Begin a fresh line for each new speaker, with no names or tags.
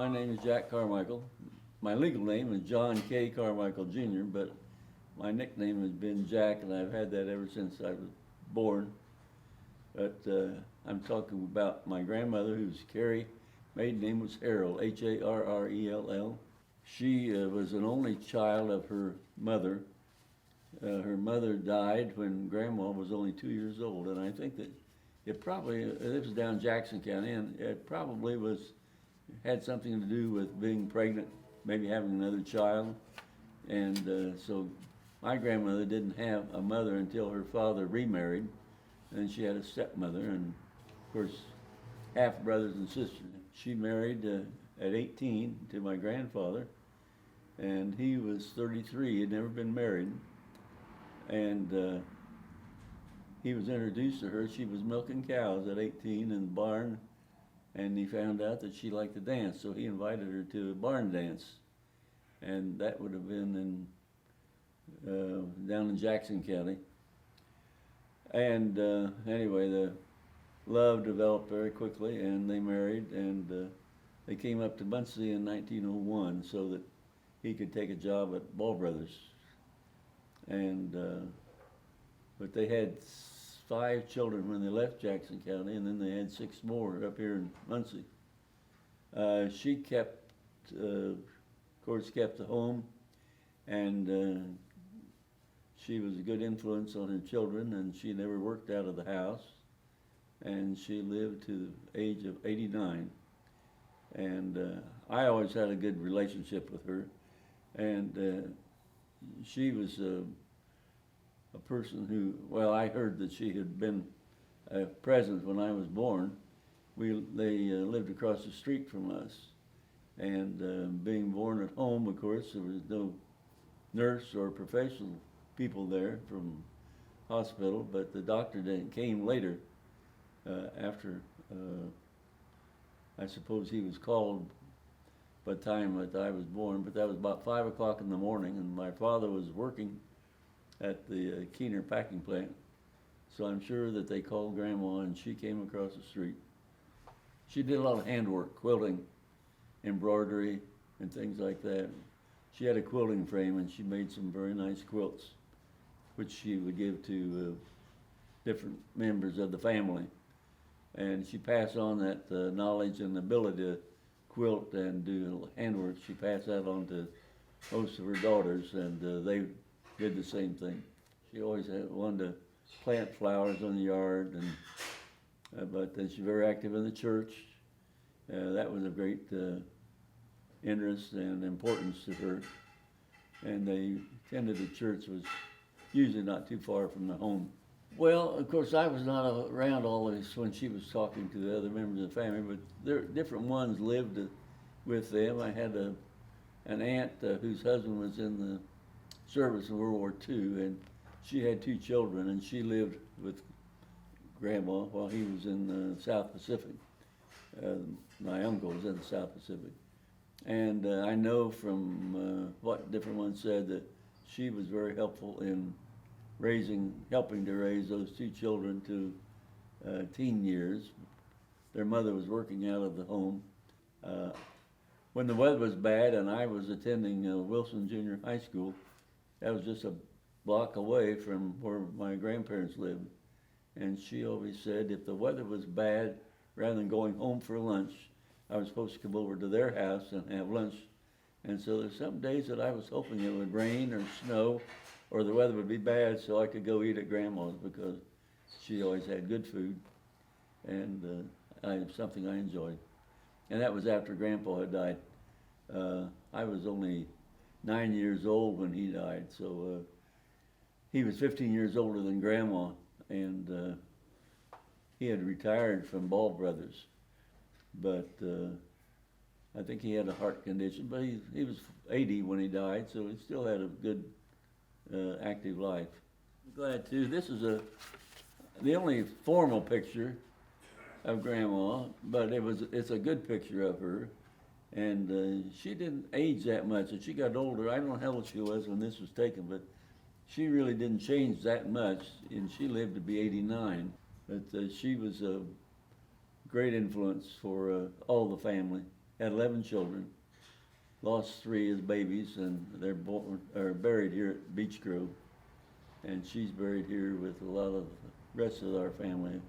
My name is Jack Carmichael. My legal name is John K. Carmichael Jr., but my nickname has been Jack, and I've had that ever since I was born. But I'm talking about my grandmother, who's Carrie. Maiden name was Harrell, Harrell. She was an only child of her mother. Her mother died when Grandma was only 2 years old, and I think that it was down Jackson County, and it probably had something to do with being pregnant, maybe having another child. And so my grandmother didn't have a mother until her father remarried, and she had a stepmother, and of course, half brothers and sisters. She married at 18 to my grandfather, and he was 33. He had never been married, and he was introduced to her. She was milking cows at 18 in the barn, and he found out that she liked to dance, so he invited her to a barn dance, and that would have been down in Jackson County. And anyway, the love developed very quickly, and they married, and they came up to Muncie in 1901 so that he could take a job at Ball Brothers. And but they had 5 children when they left Jackson County, and then they had 6 more up here in Muncie. She of course, kept the home, and she was a good influence on her children, and she never worked out of the house, and she lived to the age of 89. And I always had a good relationship with her, and she was a person who, well, I heard that she had been present when I was born. They lived across the street from us, and being born at home, of course, there was no nurse or professional people there from hospital, but the doctor came later after, I suppose he was called by the time that I was born, but that was about 5 o'clock in the morning, and my father was working at the Keener packing plant. So I'm sure that they called Grandma, and she came across the street. She did a lot of handwork, quilting, embroidery, and things like that. She had a quilting frame, and she made some very nice quilts, which she would give to different members of the family. And she passed on that knowledge and ability to quilt and do handwork. She passed that on to most of her daughters, and they did the same thing. She always wanted to plant flowers in the yard, and but then she's very active in the church. That was a great interest and importance to her. And they attended the church, was usually not too far from the home. Well, of course, I was not around all this when she was talking to the other members of the family, but different ones lived with them. I had an aunt whose husband was in the service in World War II, and she had 2 children, and she lived with Grandma while he was in the South Pacific. My uncle was in the South Pacific. And I know from what different ones said that she was very helpful in helping to raise those 2 children to teen years. Their mother was working out of the home. When the weather was bad and I was attending Wilson Junior High School, that was just a block away from where my grandparents lived. And she always said if the weather was bad, rather than going home for lunch, I was supposed to come over to their house and have lunch. And so there's some days that I was hoping it would rain or snow or the weather would be bad so I could go eat at Grandma's, because she always had good food, and something I enjoyed. And that was after Grandpa had died. I was only 9 years old when he died, so he was 15 years older than Grandma, and he had retired from Ball Brothers, but I think he had a heart condition, but he was 80 when he died, so he still had a good active life. I'm glad to. This is the only formal picture of Grandma, but it's a good picture of her, and she didn't age that much. As she got older, I don't know how old she was when this was taken, but she really didn't change that much, and she lived to be 89. But she was a great influence for all the family. had 11 children, lost 3 as babies, and they're buried here at Beech Grove. And she's buried here with a lot of the rest of our family.